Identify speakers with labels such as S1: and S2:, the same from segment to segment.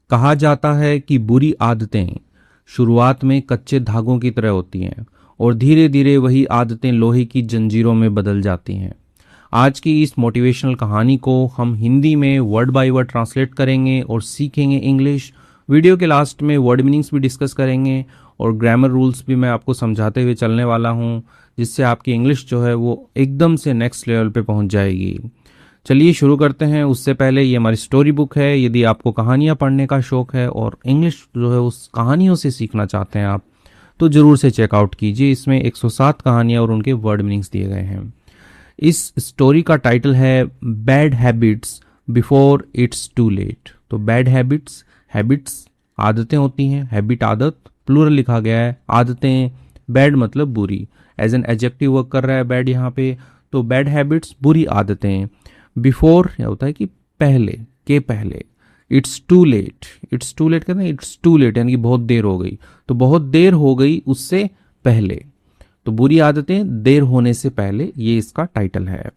S1: कहा जाता है कि बुरी आदतें शुरुआत में कच्चे धागों की तरह होती हैं और धीरे धीरे वही आदतें लोहे की जंजीरों में बदल जाती हैं। आज की इस मोटिवेशनल कहानी को हम हिंदी में वर्ड बाय वर्ड ट्रांसलेट करेंगे और सीखेंगे इंग्लिश। वीडियो के लास्ट में वर्ड मीनिंग्स भी डिस्कस करेंगे और ग्रामर रूल्स भी मैं आपको समझाते हुए चलने वाला हूँ, जिससे आपकी इंग्लिश जो है वो एकदम से नेक्स्ट लेवल पे पहुँच जाएगी। चलिए शुरू करते हैं। उससे पहले ये हमारी स्टोरी बुक है। यदि आपको कहानियाँ पढ़ने का शौक है और इंग्लिश जो है उस कहानियों से सीखना चाहते हैं आप, तो ज़रूर से चेकआउट कीजिए। इसमें 107 कहानियाँ और उनके वर्ड मीनिंग्स दिए गए हैं। इस स्टोरी का टाइटल है bad habits before it's too late. तो बैड हैबिट्स, हैबिट्स आदतें होती हैं, हैबिट आदत, प्लूरल लिखा गया है। आदतें, बैड मतलब बुरी, एज एन एडजेक्टिव वर्क कर रहा है बैड यहाँ पे। तो बैड हैबिट्स बुरी आदतें, बिफोर क्या होता है कि पहले, के पहले, it's too late, it's too late कहते हैं, इट्स टू लेट यानी कि बहुत देर हो गई, तो बहुत देर हो गई उससे पहले। तो बुरी आदतें देर होने से पहले, ये इसका टाइटल है।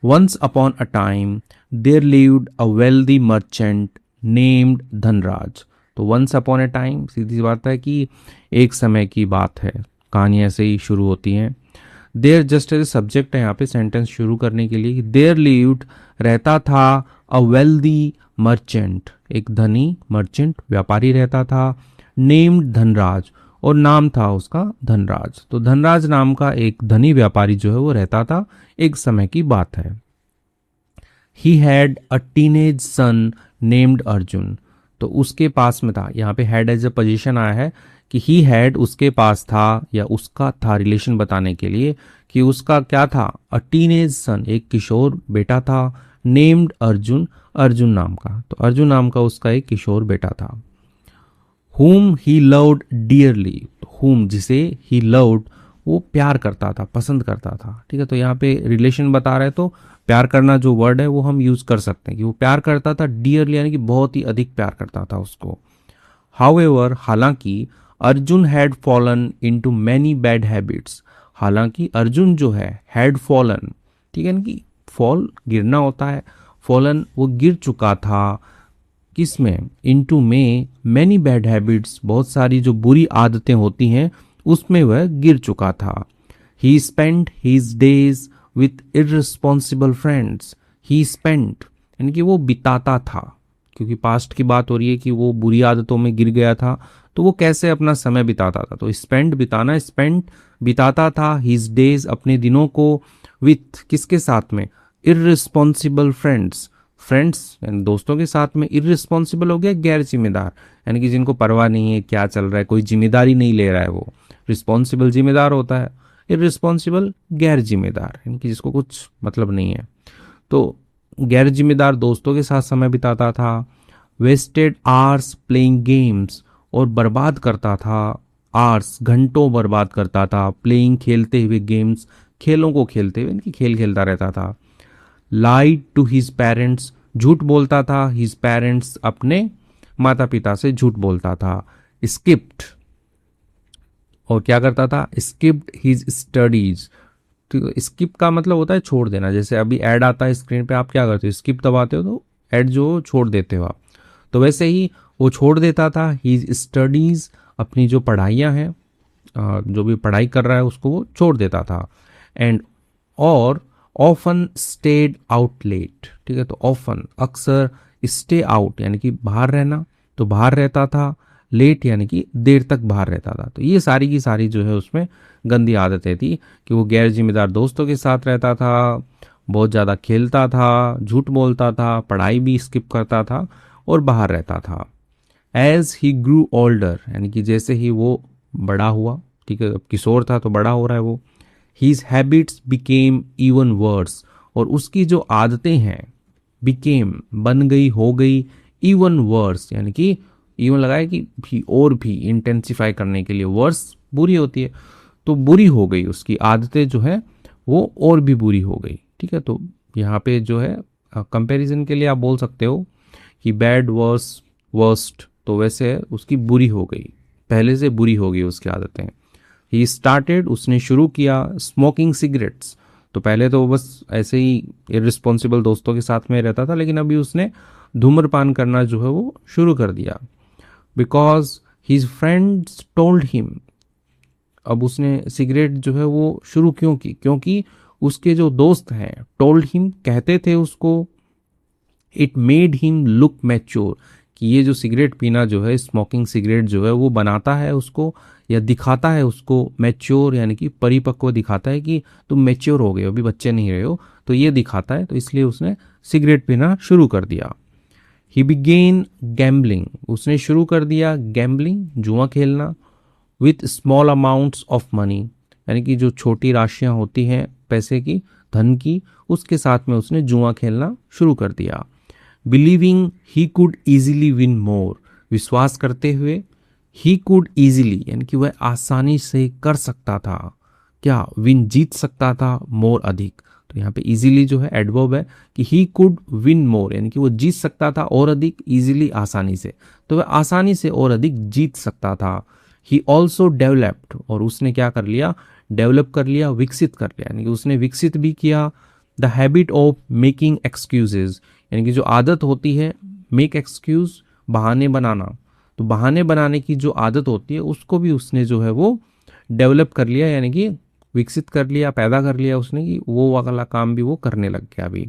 S1: Once upon a time there lived a wealthy merchant named Dhanraj. तो वंस अपॉन अ टाइम, सीधी सी बात है कि एक समय की बात है, कहानी ऐसे ही शुरू होती है। देयर जस्ट एज सब्जेक्ट है यहाँ पे सेंटेंस शुरू करने के लिए। देयर लिव्ड रहता था, अ वेल्दी मर्चेंट एक धनी, मर्चेंट व्यापारी रहता था, नेम्ड धनराज और नाम था उसका धनराज। तो धनराज नाम का एक धनी व्यापारी जो है वो रहता था, एक समय की बात है। He had a teenage son named Arjun. तो उसके पास में था, यहाँ पे हैड एज अ पोजीशन आया है कि ही हैड उसके पास था या उसका था, रिलेशन बताने के लिए कि उसका क्या था, अ टीनेज सन एक किशोर बेटा था, नेम्ड अर्जुन अर्जुन नाम का। तो अर्जुन नाम का उसका एक किशोर बेटा था। whom he loved dearly, whom जिसे he loved वो प्यार करता था, पसंद करता था। ठीक है, तो यहाँ पे रिलेशन बता रहे, तो प्यार करना जो वर्ड है वो हम यूज कर सकते हैं कि वो प्यार करता था, डियरली यानी कि बहुत ही अधिक प्यार करता था उसको। हाउएवर हालांकि, Arjun had fallen into many bad habits. हालांकि अर्जुन जो है हैड फॉलन, ठीक है ना, कि फॉल गिरना होता है, फॉलन वो गिर चुका था किसमें, इनटू में मैनी बैड हैबिट्स बहुत सारी जो बुरी आदतें होती हैं उसमें वह गिर चुका था। ही spent his days with irresponsible friends. He spent यानी कि वो बिताता था, क्योंकि पास्ट की बात हो रही है कि वो बुरी आदतों में गिर गया था, तो वो कैसे अपना समय बिताता था। तो स्पेंट बिताना, स्पेंट बिताता था, हिज डेज अपने दिनों को, विथ किसके साथ में, इररिस्पॉन्सिबल फ्रेंड्स, फ्रेंड्स यानी दोस्तों के साथ में। इररिस्पॉन्सिबल हो गया गैर जिम्मेदार, यानी कि जिनको परवाह नहीं है क्या चल रहा है, कोई जिम्मेदारी नहीं ले रहा है वो। रिस्पॉन्सिबल जिम्मेदार होता है, इररिस्पॉन्सिबल गैर जिम्मेदार यानी कि जिसको कुछ मतलब नहीं है। तो गैर जिम्मेदार दोस्तों के साथ समय बिताता था। वेस्टेड आवर्स प्लेइंग गेम्स और बर्बाद करता था, आवर्स घंटों बर्बाद करता था, प्लेइंग खेलते हुए, गेम्स खेलों को खेलते हुए, इनकी खेल खेलता रहता था। लाइड टू हिज पेरेंट्स झूठ बोलता था, हिज पेरेंट्स अपने माता पिता से झूठ बोलता था। स्किप्ड और क्या करता था, स्किप्ड हिज स्टडीज। तो स्किप का मतलब होता है छोड़ देना, जैसे अभी ऐड आता है स्क्रीन पे, आप क्या करते हो, स्किप दबाते हो तो ऐड जो छोड़ देते हो आप, तो वैसे ही वो छोड़ देता था। हिज स्टडीज अपनी जो पढ़ाइयाँ हैं, जो भी पढ़ाई कर रहा है उसको वो छोड़ देता था। एंड और ऑफन स्टेड आउट लेट, ठीक है, तो ऑफन अक्सर, स्टे आउट यानी कि बाहर रहना, तो बाहर रहता था, लेट यानी कि देर तक बाहर रहता था। तो ये सारी की सारी जो है उसमें गंदी आदतें थी कि वो गैर जिम्मेदार दोस्तों के साथ रहता था, बहुत ज़्यादा खेलता था, झूठ बोलता था, पढ़ाई भी स्किप करता था और बाहर रहता था। एज ही ग्रू ओल्डर यानी कि जैसे ही वो बड़ा हुआ, ठीक है, अब किशोर था तो बड़ा हो रहा है वो। His habits became even worse और उसकी जो आदतें हैं, बिकेम बन गई, हो गई, इवन वर्स यानी कि इवन लगाए कि भी और भी इंटेंसिफाई करने के लिए, वर्स बुरी होती है, तो बुरी हो गई उसकी आदतें जो है वो और भी बुरी हो गई। ठीक है, तो यहाँ पे जो है कंपैरिजन के लिए आप बोल सकते हो कि बैड वर्स वर्स्ट, तो वैसे उसकी बुरी हो गई, पहले से बुरी हो गई उसकी आदतें। ही स्टार्टेड उसने शुरू किया, स्मोकिंग सिगरेट्स, तो पहले तो बस ऐसे ही इररिस्पॉन्सिबल दोस्तों के साथ में रहता था, लेकिन अभी उसने धूम्रपान करना जो है वो शुरू कर दिया। Because his friends told him, अब उसने सिगरेट जो है वो शुरू क्यों की, क्योंकि उसके जो दोस्त हैं टोल्ड हिम कहते थे उसको, it made him look mature, कि ये जो सिगरेट पीना जो है, स्मोकिंग सिगरेट जो है वो बनाता है उसको या दिखाता है उसको मैच्योर, यानी कि परिपक्व दिखाता है कि तुम मैच्योर हो गए हो, अभी बच्चे नहीं रहे हो, तो ये दिखाता है, तो इसलिए उसने सिगरेट पीना शुरू कर दिया। ही बिगेन गैम्बलिंग, उसने शुरू कर दिया गैम्बलिंग, जुआ खेलना, with small amounts of money, यानी कि जो छोटी राशियां होती हैं पैसे की, धन की, उसके साथ में उसने जुआ खेलना शुरू कर दिया। Believing he could easily win मोर, विश्वास करते हुए, ही कुड ईजिली यानी कि वह आसानी से कर सकता था, क्या विन जीत सकता था, मोर अधिक। तो यहाँ पे इजीली जो है एडवर्ब है कि ही कुड विन मोर, यानी कि वो जीत सकता था और अधिक, इजीली आसानी से, तो वह आसानी से और अधिक जीत सकता था। ही ऑल्सो डेवलप्ड, और उसने क्या कर लिया, डेवलप कर लिया, विकसित कर लिया, यानी कि उसने विकसित भी किया। The habit of making excuses, यानी कि जो आदत होती है मेक एक्सक्यूज, बहाने बनाना, तो बहाने बनाने की जो आदत होती है उसको भी उसने जो है वो डेवलप कर लिया, यानी कि विकसित कर लिया, पैदा कर लिया उसने, कि वो वाला काम भी वो करने लग गया अभी।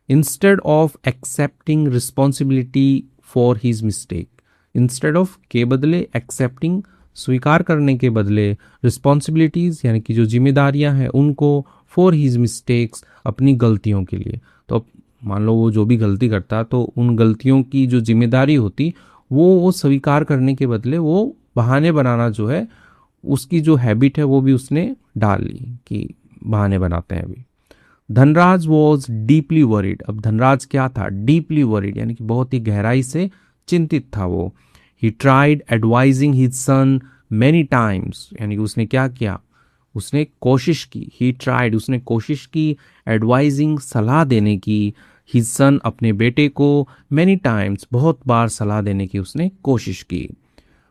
S1: Instead of accepting responsibility for his mistake, instead of के बदले एक्सेप्टिंग, स्वीकार करने के बदले, रिस्पॉन्सिबिलिटीज यानी कि जो जिम्मेदारियां हैं उनको, फॉर हिज मिस्टेक्स, अपनी गलतियों के लिए। तो अब मान लो वो जो भी गलती करता तो उन गलतियों की जो जिम्मेदारी होती वो स्वीकार करने के बदले वो बहाने बनाना जो है, उसकी जो हैबिट है वो भी उसने डाल ली कि बहाने बनाते हैं अभी। धनराज वॉज डीपली वरीड, अब धनराज क्या था, डीपली वरीड, यानी कि बहुत ही गहराई से चिंतित था वो। He tried advising his son many times, यानी कि उसने क्या किया, उसने कोशिश की, ही ट्राइड, उसने कोशिश की, एडवाइजिंग, सलाह देने की, हिज सन, अपने बेटे को, मैनी टाइम्स, बहुत बार सलाह देने की उसने कोशिश की।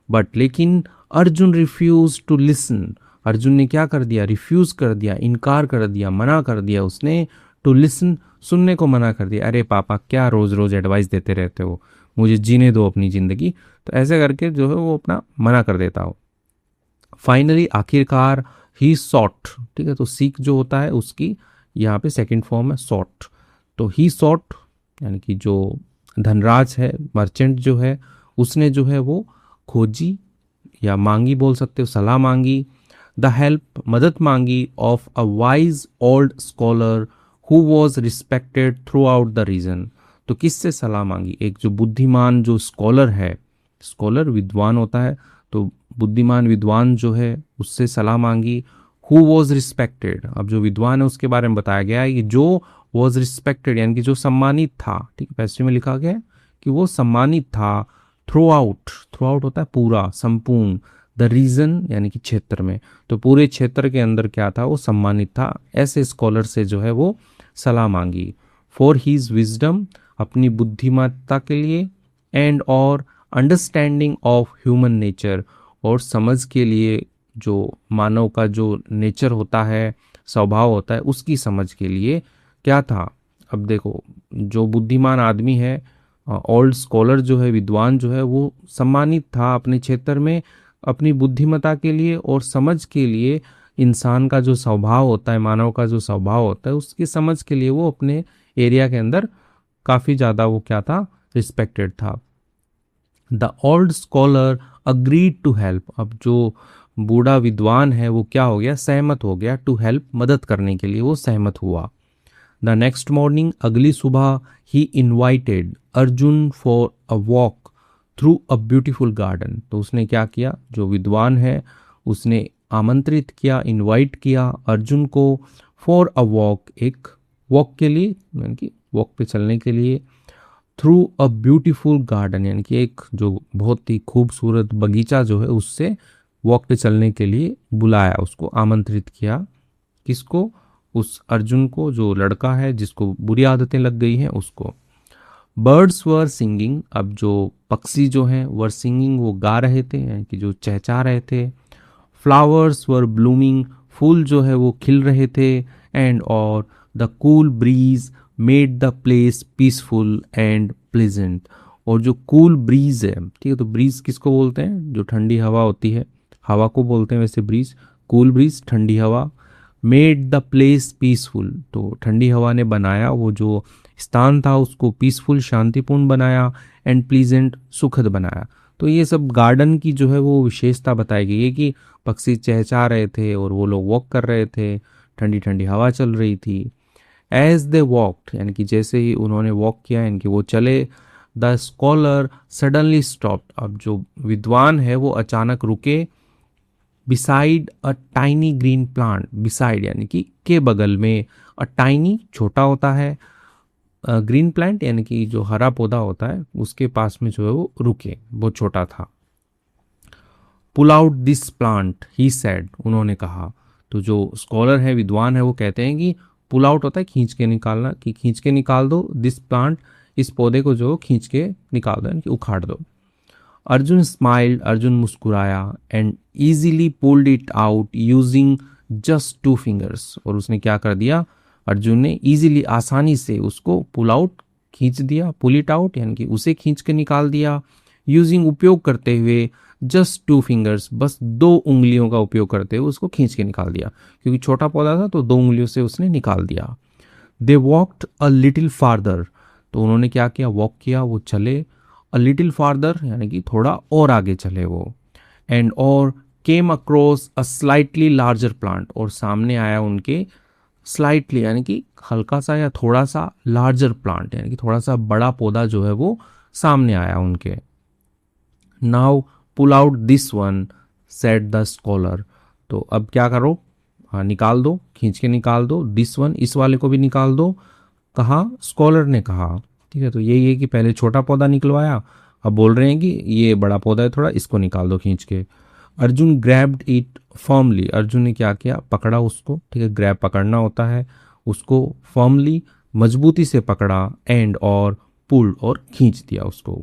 S1: बट लेकिन Arjun refuse to listen, Arjun ने क्या कर दिया, रिफ्यूज कर दिया, इनकार कर दिया, मना कर दिया उसने, टू लिसन, सुनने को मना कर दिया। अरे पापा क्या रोज रोज एडवाइस देते रहते हो, मुझे जीने दो अपनी जिंदगी, तो ऐसे करके जो है वो अपना मना कर देता हो। फाइनली, आखिरकार, ही सॉट, ठीक है, तो सीख जो होता है उसकी यहाँ पे सेकंड फॉर्म है सॉट, तो ही सॉट यानी कि जो धनराज है, मर्चेंट जो है, उसने जो है वो खोजी या मांगी बोल सकते हो, सलाह मांगी, द हेल्प, मदद मांगी, of a wise old scholar who was respected throughout the region. तो किससे सलाह मांगी, एक जो बुद्धिमान जो स्कॉलर है, स्कॉलर विद्वान होता है, तो बुद्धिमान विद्वान जो है उससे सलाह मांगी। हु वॉज रिस्पेक्टेड, अब जो विद्वान है उसके बारे में बताया गया है कि जो वॉज रिस्पेक्टेड यानी कि जो सम्मानित था, ठीक है, पैसेज में लिखा गया है कि वो सम्मानित था, थ्रू आउट, थ्रू आउट होता है पूरा, संपूर्ण, द रीजन यानी कि क्षेत्र में, तो पूरे क्षेत्र के अंदर क्या था, वो सम्मानित था, ऐसे स्कॉलर से जो है वो सलाह मांगी। फॉर हीज विजडम, अपनी बुद्धिमत्ता के लिए, एंड और अंडरस्टैंडिंग ऑफ ह्यूमन नेचर, और समझ के लिए, जो मानव का जो नेचर होता है, स्वभाव होता है, उसकी समझ के लिए क्या था। अब देखो जो बुद्धिमान आदमी है, ओल्ड स्कॉलर जो है, विद्वान जो है, वो सम्मानित था अपने क्षेत्र में अपनी बुद्धिमत्ता के लिए और समझ के लिए, इंसान का जो स्वभाव होता है, मानव का जो स्वभाव होता है, उसकी समझ के लिए वो अपने एरिया के अंदर काफ़ी ज़्यादा वो क्या था, रिस्पेक्टेड था। The old scholar agreed to help, अब जो बूढ़ा विद्वान है वो क्या हो गया, सहमत हो गया, टू हेल्प, मदद करने के लिए वो सहमत हुआ। द नेक्स्ट मॉर्निंग, अगली सुबह, ही invited Arjun for a walk through a beautiful garden, तो उसने क्या किया, जो विद्वान है उसने आमंत्रित किया, इनवाइट किया अर्जुन को, फॉर अ वॉक, एक वॉक के लिए, यानी कि वॉक पे चलने के लिए, थ्रू अ ब्यूटीफुल गार्डन, यानी कि एक जो बहुत ही खूबसूरत बगीचा जो है उससे वॉक पे चलने के लिए बुलाया, उसको आमंत्रित किया, किसको, उस अर्जुन को, जो लड़का है जिसको बुरी आदतें लग गई हैं उसको। बर्ड्स वर सिंगिंग, अब जो पक्षी जो हैं वर सिंगिंग, वो गा रहे थे, यानी कि जो चहचा रहे थे। फ्लावर्स वर ब्लूमिंग, फूल जो है वो खिल रहे थे। एंड और the cool bridge made the place peaceful and pleasant. और जो कूल ब्रीज है, ठीक है, तो ब्रीज किसको बोलते हैं? जो ठंडी हवा होती है, हवा को बोलते हैं वैसे ब्रीज। कूल ब्रीज ठंडी हवा। मेड द प्लेस पीसफुल, तो ठंडी हवा ने बनाया वो जो स्थान था उसको पीसफुल, शांतिपूर्ण बनाया। एंड प्लीजेंट, सुखद बनाया। तो ये सब गार्डन की जो है वो विशेषता बताई गई है कि पक्षी चहचहा रहे थे और वो लोग वॉक कर रहे थे, ठंडी ठंडी हवा चल रही थी। एज दे वॉकड, यानी कि जैसे ही उन्होंने वॉक किया, यानी कि वो चले, द स्कॉलर सडनली स्टॉप्ड, अब जो विद्वान है वो अचानक रुके। Beside a tiny green plant, beside यानी कि के बगल में, अ टाइनी छोटा होता है, ग्रीन प्लांट यानी कि जो हरा पौधा होता है उसके पास में जो है वो रुके, बहुत छोटा था। Pull out this plant he said, उन्होंने कहा। तो जो स्कॉलर है, विद्वान है, वो कहते हैं कि पुल आउट होता है खींच के निकालना, कि खींच के निकाल दो, दिस प्लांट, इस पौधे को जो खींच के निकाल दो, यानी कि उखाड़ दो। अर्जुन स्माइल्ड, अर्जुन मुस्कुराया। And easily pulled it out using just 2 fingers, और उसने क्या कर दिया? अर्जुन ने इजीली, आसानी से उसको पुल आउट, खींच दिया, पुल इट आउट यानी कि उसे खींच के निकाल दिया। यूजिंग, उपयोग करते हुए, जस्ट 2 फिंगर्स, बस 2 उंगलियों का उपयोग करते हुए उसको खींच के निकाल दिया, क्योंकि छोटा पौधा था तो 2 उंगलियों से उसने निकाल दिया। दे वॉक्ड अ लिटिल फार्दर, तो उन्होंने क्या किया? वॉक किया, वो चले। अ लिटिल फार्दर यानी कि थोड़ा और आगे चले वो। एंड और came across a slightly larger plant, और सामने आया उनके स्लाइटली यानी कि हल्का सा या थोड़ा सा, लार्जर प्लांट यानी कि थोड़ा सा बड़ा पौधा जो है वो सामने आया उनके। Now pull out this one, said the scholar, तो अब क्या करो? हाँ, निकाल दो, खींच के निकाल दो। दिस वन, इस वाले को भी निकाल दो, कहा? स्कॉलर ने कहा। ठीक है, तो यही है कि पहले छोटा पौधा निकलवाया, अब बोल रहे हैं कि ये बड़ा पौधा है थोड़ा, इसको निकाल दो खींच के। Arjun grabbed it firmly, Arjun ने क्या किया? पकड़ा उसको। ठीक है, ग्रैब पकड़ना होता है, उसको फर्मली, मजबूती से पकड़ा। एंड और पुल्ड, और खींच दिया उसको।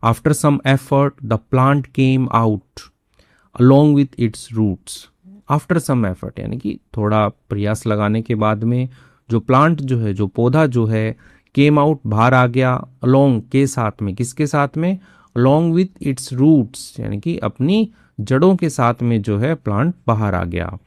S1: After some effort the plant came out along with its roots. After some effort यानी कि थोड़ा प्रयास लगाने के बाद में जो प्लांट जो है, जो पौधा जो है, केम आउट, बाहर आ गया। अलोंग, के साथ में, किसके साथ में? अलोंग विथ इट्स रूट्स यानी कि अपनी जड़ों के साथ में जो है प्लांट बाहर आ गया।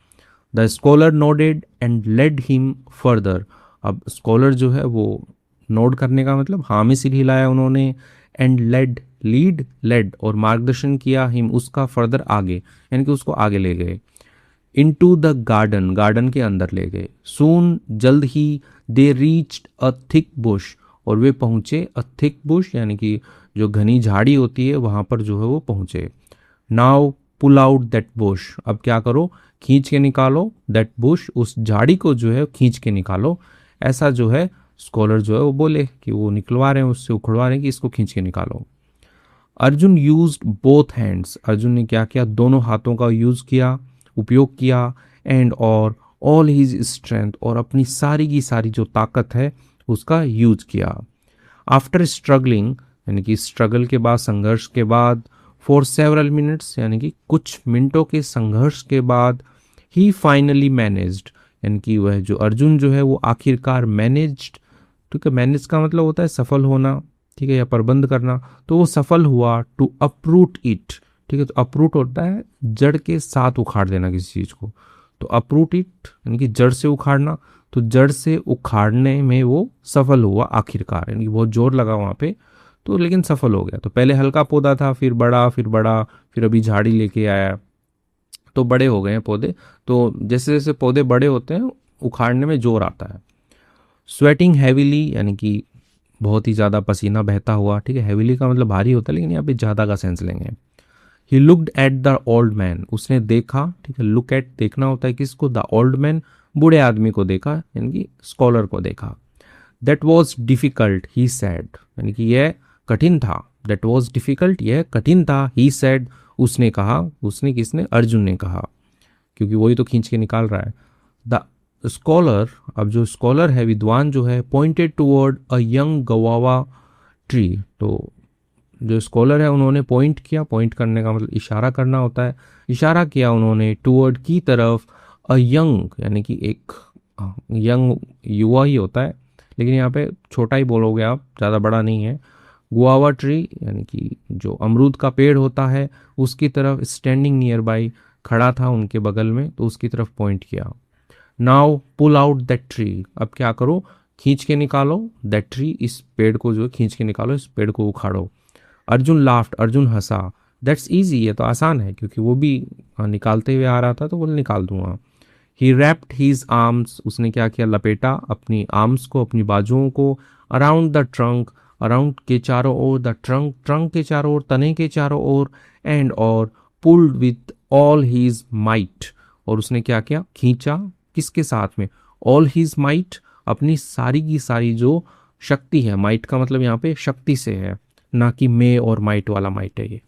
S1: The scholar nodded and led him further, अब स्कॉलर जो है वो नोड करने का मतलब हाँ में सिर हिलाया उन्होंने। एंड लेड, लीड, लेड, और मार्गदर्शन किया, हिम, उसका, फर्दर, आगे, यानी कि उसको आगे ले गए। इनटू द गार्डन, गार्डन के अंदर ले गए। सून, जल्द ही, they reached a thick bush, और वे पहुंचे। अ थिक बुश यानी कि जो घनी झाड़ी होती है वहां पर जो है वो पहुंचे। Now pull out that bush, अब क्या करो? खींच के निकालो दैट बुश, उस झाड़ी को जो है खींच के निकालो। ऐसा जो है स्कॉलर जो है वो बोले कि वो निकलवा रहे हैं, उससे उखड़वा रहे हैं कि इसको खींच के निकालो। Arjun used both hands, Arjun ने क्या किया? दोनों हाथों का यूज किया, उपयोग किया। एंड और ऑल हिज स्ट्रेंथ, और अपनी सारी की सारी जो ताकत है उसका यूज किया। आफ्टर स्ट्रगलिंग यानी कि स्ट्रगल के बाद, संघर्ष के बाद, फॉर सेवरल मिनट्स यानी कि कुछ मिनटों के संघर्ष के बाद, ही फाइनली मैनेज्ड यानी कि वह जो अर्जुन जो है वो आखिरकार मैनेज्ड। ठीक है, मैनेज का मतलब होता है सफल होना, ठीक है, या प्रबंध करना, तो वो सफल हुआ। टू अपरूट इट, ठीक है, तो अपरूट होता है जड़ के साथ उखाड़ देना किसी चीज को, तो अपरूट इट यानी कि जड़ से उखाड़ना। तो जड़ से उखाड़ने में वो सफल हुआ आखिरकार, यानी कि बहुत जोर लगा वहां पे, तो लेकिन सफल हो गया। तो पहले हल्का पौधा था, फिर बड़ा, फिर बड़ा, फिर अभी झाड़ी लेके आया, तो बड़े हो गए हैं पौधे। तो जैसे जैसे पौधे बड़े होते हैं उखाड़ने में जोर आता है। स्वेटिंग हैविली यानी कि बहुत ही ज़्यादा पसीना बहता हुआ, ठीक है, हैविली का मतलब भारी होता है, लेकिन यहाँ पे ज़्यादा का सेंस लेंगे। He looked at the old man, उसने देखा, ठीक है, लुक एट देखना होता है किसको? द ओल्ड मैन, बूढ़े आदमी को देखा, यानी कि स्कॉलर को देखा। That was difficult he sad, यानी कि यह कठिन था। दैट वॉज डिफिकल्ट, यह कठिन था। ही सैड, उसने कहा, उसने किसने? अर्जुन ने कहा, क्योंकि वही तो खींच के निकाल रहा है। द स्कॉलर, अब जो स्कॉलर है, विद्वान जो है, pointed toward a young गवावा tree, तो जो स्कॉलर है उन्होंने पॉइंट किया, पॉइंट करने का मतलब इशारा करना होता है, इशारा किया उन्होंने टूवर्ड की तरफ। अ यंग यानी कि एक यंग युवा ही होता है, लेकिन यहाँ पे छोटा ही बोलोगे आप, ज़्यादा बड़ा नहीं है। गुआवा ट्री यानी कि जो अमरूद का पेड़ होता है उसकी तरफ, स्टैंडिंग नियर बाई, खड़ा था उनके बगल में, तो उसकी तरफ पॉइंट किया। Now pull out that tree, अब क्या करो, खींच के निकालो दैट ट्री, इस पेड़ को जो है खींच के निकालो, इस पेड़ को उखाड़ो। अर्जुन लाफ्ट, अर्जुन हंसा। दैट्स इजी, ये तो आसान है, क्योंकि वो भी निकालते हुए आ रहा था तो बोले निकाल दूंगा। ही रैप्ड हिज आर्म्स, उसने क्या किया, लपेटा अपनी आर्म्स को, अपनी बाजुओं को, अराउंड द ट्रंक, अराउंड के चारों ओर, द ट्रंक, ट्रंक के चारों ओर, तने के चारों ओर, एंड और pulled with all his might, और उसने क्या किया, खींचा, किसके साथ में, ऑल हिज माइट, अपनी सारी की सारी जो शक्ति है, माइट का मतलब यहाँ पे शक्ति से है, ना कि मे और माइट वाला माइट है ये।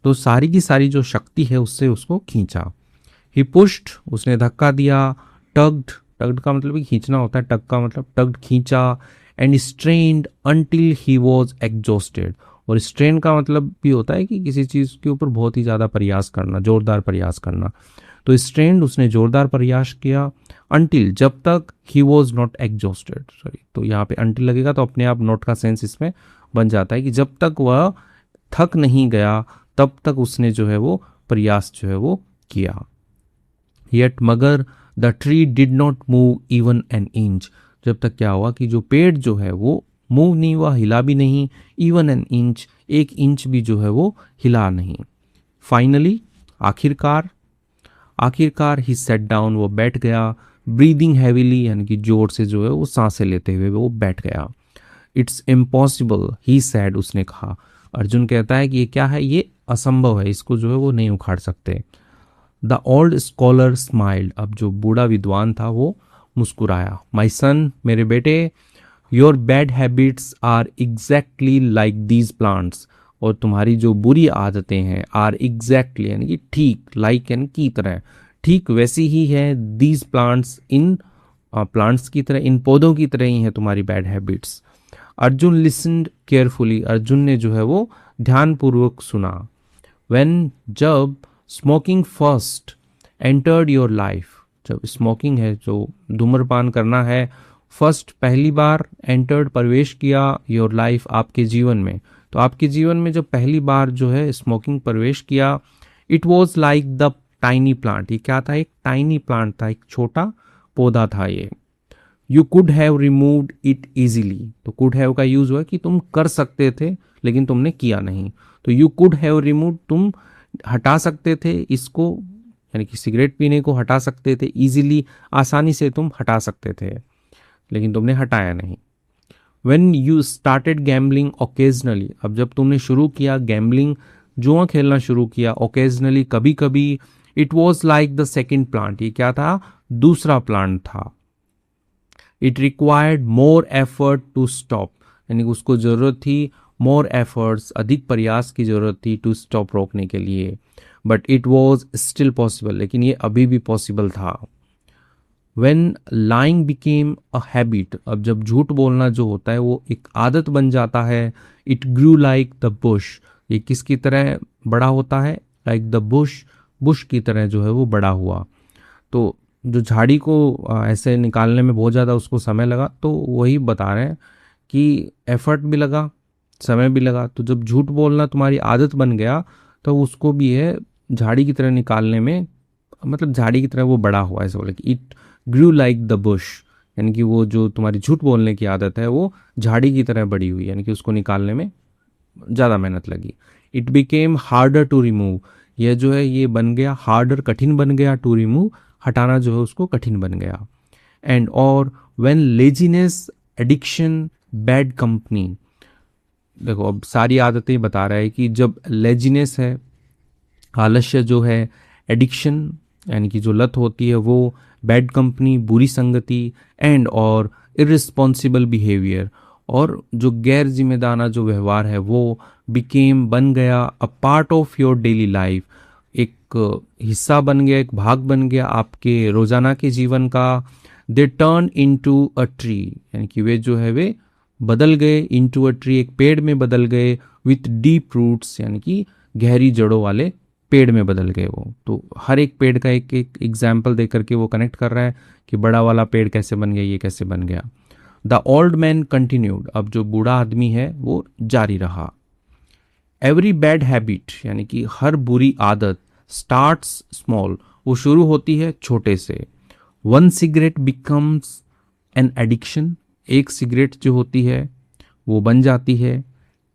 S1: तो सारी की सारी जो शक्ति है उससे उसको खींचा। ही पुश्ड, उसने धक्का दिया। टग्ड, टग्ड का मतलब खींचना होता है, टग का मतलब टग्ड, खींचा। And strained until he was exhausted, और स्ट्रेन का मतलब भी होता है कि किसी चीज़ के ऊपर बहुत ही ज़्यादा प्रयास करना, जोरदार प्रयास करना। तो स्ट्रेन्ड, उसने जोरदार प्रयास किया। अंटिल, जब तक, he was not exhausted, sorry, तो यहाँ पे अंटिल लगेगा तो अपने आप नोट का सेंस इसमें बन जाता है कि जब तक वह थक नहीं गया तब तक उसने जो है वो प्रयास जो है वो किया। येट मगर the tree did not move even an inch, जब तक क्या हुआ कि जो पेड़ जो है वो मूव नहीं हुआ, हिला भी नहीं, इवन एन इंच, एक इंच भी जो है वो हिला नहीं। फाइनली, आखिरकार, आखिरकार ही सेट डाउन, वो बैठ गया। ब्रीदिंग हैवीली, यानी कि जोर से जो है वो सांसें लेते हुए वो बैठ गया। इट्स इम्पॉसिबल, ही सैड, उसने कहा। अर्जुन कहता है कि ये क्या है, ये असंभव है, इसको जो है वो नहीं उखाड़ सकते। द ओल्ड स्कॉलर स्माइल्ड, अब जो बूढ़ा विद्वान था वो मुस्कुराया। माई सन, मेरे बेटे, your bad habits are exactly like these plants, और तुम्हारी जो बुरी आदतें हैं, आर एग्जैक्टली यानी कि ठीक, लाइक यानी की तरह, ठीक वैसी ही है, दीज प्लांट्स, इन प्लांट्स की तरह, इन पौधों की तरह ही है तुम्हारी bad habits. Arjun listened carefully, Arjun ने जो है वो ध्यानपूर्वक सुना। व्हेन, जब smoking first entered your life, जब स्मोकिंग है, जो धूम्रपान करना है, फर्स्ट पहली बार, एंटर्ड प्रवेश किया, योर लाइफ आपके जीवन में, तो आपके जीवन में जब पहली बार जो है स्मोकिंग प्रवेश किया, it was like the tiny plant, ये क्या था, एक टाइनी प्लांट था, एक छोटा पौधा था ये। You could have removed it easily, तो कुड हैव का यूज हुआ कि तुम कर सकते थे लेकिन तुमने किया नहीं, तो यू कुड हैव रिमूव्ड, तुम हटा सकते थे इसको, यानी कि सिगरेट पीने को हटा सकते थे, इजीली, आसानी से तुम हटा सकते थे, लेकिन तुमने हटाया नहीं। When you started gambling occasionally, अब जब तुमने शुरू किया गैम्बलिंग, जुआ खेलना शुरू किया, occasionally, कभी कभी, it was like the second plant, ये क्या था, दूसरा प्लांट था। It required more effort to stop, यानी कि उसको जरूरत थी more efforts, अधिक प्रयास की जरूरत थी to stop, रोकने के लिए, but it was still possible, लेकिन ये अभी भी पॉसिबल था। When lying became a habit, अब जब झूठ बोलना जो होता है वो एक आदत बन जाता है, it grew like the bush, ये किसकी तरह बड़ा होता है, like the bush, बुश की तरह जो है वो बड़ा हुआ। तो जो झाड़ी को ऐसे निकालने में बहुत ज़्यादा उसको समय लगा, तो वही बता रहे हैं कि एफर्ट भी लगा, समय भी लगा, तो जब झूठ बोलना तुम्हारी आदत बन गया तो उसको भी है झाड़ी की तरह निकालने में, मतलब झाड़ी की तरह वो बड़ा हुआ, ऐसे बोले कि it grew like the Bush, यानी कि वो जो तुम्हारी झूठ बोलने की आदत है वो झाड़ी की तरह बड़ी हुई, यानी कि उसको निकालने में ज़्यादा मेहनत लगी। It became harder to remove, यह जो है ये बन गया हार्डर, कठिन बन गया, टू रिमूव, हटाना जो है उसको कठिन बन गया। एंड और when laziness, addiction, bad company, देखो अब सारी आदतें बता रहा है कि जब लेजीनेस है, आलस्य जो है, एडिक्शन यानी कि जो लत होती है वो, बैड कंपनी, बुरी संगति, एंड और इररिस्पॉन्सिबल बिहेवियर, और जो गैर जिम्मेदाराना जो व्यवहार है वो, बिकेम, बन गया, a part of your daily life, एक हिस्सा बन गया, एक भाग बन गया आपके रोजाना के जीवन का। They turn into a tree, यानी कि वे जो है वे बदल गए, इनटू अ ट्री, एक पेड़ में बदल गए, विथ डीप रूट्स, यानी कि गहरी जड़ों वाले पेड़ में बदल गए वो। तो हर एक पेड़ का एक एक एग्जाम्पल दे करके वो कनेक्ट कर रहा है कि बड़ा वाला पेड़ कैसे बन गया, ये कैसे बन गया। द ओल्ड मैन कंटिन्यूड, अब जो बूढ़ा आदमी है वो जारी रहा। एवरी बैड हैबिट, यानी कि हर बुरी आदत, स्टार्ट्स स्मॉल, वो शुरू होती है छोटे से। One cigarette becomes an addiction, एक सिगरेट जो होती है वो बन जाती है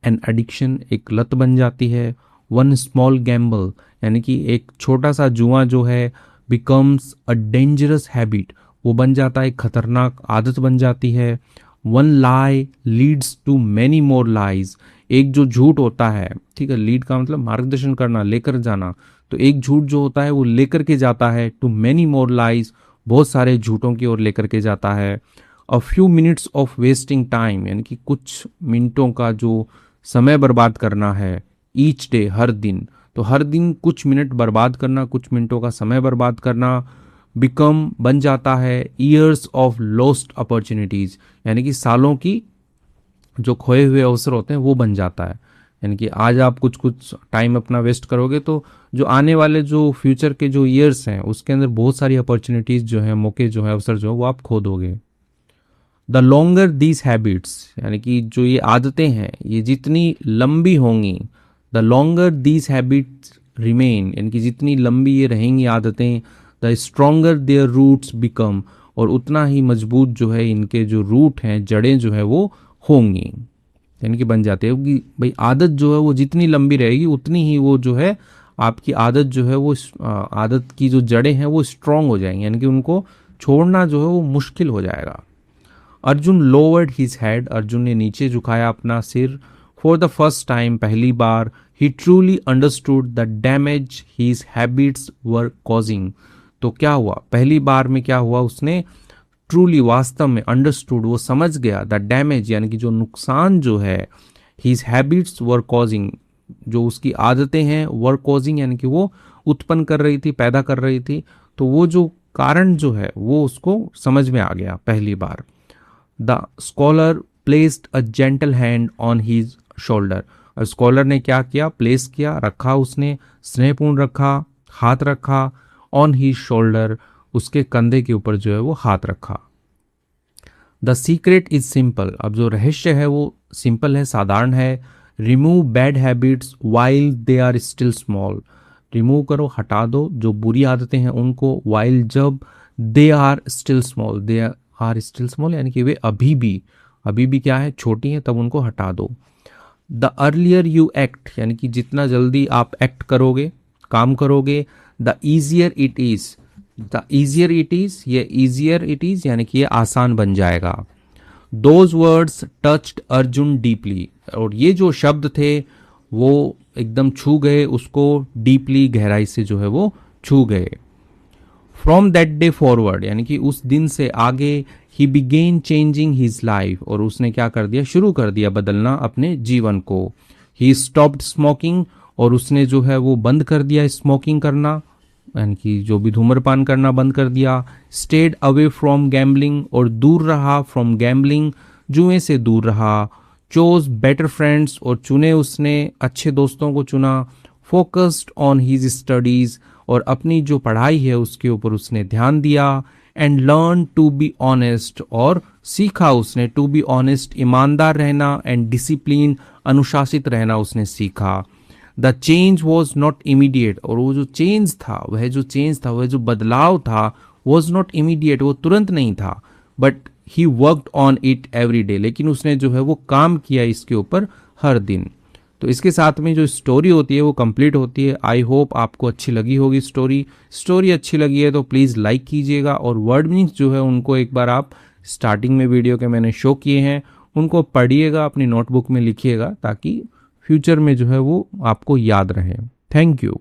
S1: एन एडिक्शन, एक लत बन जाती है। वन स्मॉल गैम्बल, यानी कि एक छोटा सा जुआ जो है, बिकम्स अ डेंजरस हैबिट, वो बन जाता है एक खतरनाक आदत बन जाती है। One lie leads to many more lies, एक जो झूठ होता है, ठीक है, लीड का मतलब मार्गदर्शन करना, लेकर जाना, तो एक झूठ जो होता है वो लेकर के जाता है टू मैनी मोर लाइज, बहुत सारे झूठों की ओर लेकर के जाता है। A few minutes of wasting time, यानी कि कुछ मिनटों का जो समय बर्बाद करना है, ईच डे, हर दिन, तो हर दिन कुछ मिनट बर्बाद करना, कुछ मिनटों का समय बर्बाद करना। बिकम बन जाता है ईयर्स ऑफ लॉस्ट अपॉर्चुनिटीज, यानी कि सालों की जो खोए हुए अवसर होते हैं वो बन जाता है। यानी कि आज आप कुछ कुछ टाइम अपना वेस्ट करोगे तो जो आने वाले जो फ्यूचर के जो ईयर्स हैं उसके अंदर बहुत सारी अपॉर्चुनिटीज जो है, मौके जो है, अवसर जो है वो आप खो दोगे। द लॉन्गर दीज हैबिट्स, यानी कि जो ये आदतें हैं ये जितनी लंबी होंगी, the longer these habits remain, यानी कि जितनी लंबी ये रहेंगी आदतें, the stronger their roots become, और उतना ही मजबूत जो है इनके जो रूट हैं, जड़ें जो है वो होंगी, यानी कि बन जाते हैं। क्योंकि भाई आदत जो है वो जितनी लंबी रहेगी उतनी ही वो जो है आपकी आदत जो है वो आदत की जो जड़ें हैं वो स्ट्रांग हो जाएंगी, यानी कि उनको छोड़ना जो है वो मुश्किल हो जाएगा। Arjun lowered his head, Arjun ने नीचे झुकाया अपना सिर। फॉर द फर्स्ट टाइम, पहली बार, he truly understood the damage his habits were causing, तो क्या हुआ, पहली बार में क्या हुआ, उसने ट्रूली, वास्तव में, अंडरस्टूड, वो समझ गया, द डैमेज, यानी कि जो नुकसान जो है, हिज हैबिट्स वर कॉजिंग, जो उसकी आदतें हैं, वर कॉजिंग, यानी कि वो उत्पन्न कर रही थी, पैदा कर रही थी, तो वो जो कारण जो है वो उसको समझ में आ गया पहली बार। The scholar placed a gentle hand on his shoulder, और स्कॉलर ने क्या किया, प्लेस किया, रखा, उसने स्नेहपूर्ण रखा, हाथ रखा, ऑन हिज शोल्डर, उसके कंधे के ऊपर जो है वो हाथ रखा। द सीक्रेट इज सिंपल, अब जो रहस्य है वो सिंपल है, साधारण है। Remove bad habits while they are still small, remove करो, हटा दो जो बुरी आदतें हैं उनको, वाइल, जब, they are still small, they are still small, यानी कि वे अभी भी क्या है, छोटी हैं, तब उनको हटा दो। द अर्लियर यू एक्ट, यानी कि जितना जल्दी आप एक्ट करोगे, काम करोगे, the easier it is, the easier it is, ये ईजियर इट इज यानी कि ये आसान बन जाएगा। Those words touched Arjun deeply, और ये जो शब्द थे वो एकदम छू गए उसको, डीपली, गहराई से जो है वो छू गए। फ्रॉम दैट डे फॉरवर्ड, यानी कि उस दिन से आगे, ही बिगेन चेंजिंग हिज लाइफ, और उसने क्या कर दिया, शुरू कर दिया बदलना अपने जीवन को। ही स्टॉप्ड स्मोकिंग, और उसने जो है वो बंद कर दिया स्मोकिंग करना, यानी कि जो भी धूम्रपान करना बंद कर दिया। स्टेड अवे फ्रॉम गैम्बलिंग, और दूर रहा, फ्रॉम गैम्बलिंग, जुए से दूर रहा। चोज बेटर फ्रेंड्स, और चुने उसने अच्छे दोस्तों को चुना। फोकस्ड ऑन हिज स्टडीज, और अपनी जो पढ़ाई है उसके ऊपर उसने ध्यान दिया। And learn to be honest, और सीखा उसने टू बी ऑनेस्ट, ईमानदार रहना, एंड डिसिप्लिन, अनुशासित रहना उसने सीखा। The change was not immediate, और वो जो चेंज था, वह जो बदलाव था, वॉज नॉट इमीडिएट, वो तुरंत नहीं था, but he worked on it every day, लेकिन उसने जो है वो काम किया इसके ऊपर हर दिन। तो इसके साथ में जो स्टोरी होती है वो कंप्लीट होती है। आई होप आपको अच्छी लगी होगी स्टोरी अच्छी लगी है तो प्लीज़ लाइक कीजिएगा, और वर्ड मीन्स जो है उनको एक बार आप स्टार्टिंग में वीडियो के मैंने शो किए हैं उनको पढ़िएगा, अपनी नोटबुक में लिखिएगा, ताकि फ्यूचर में जो है वो आपको याद रहे। Thank you.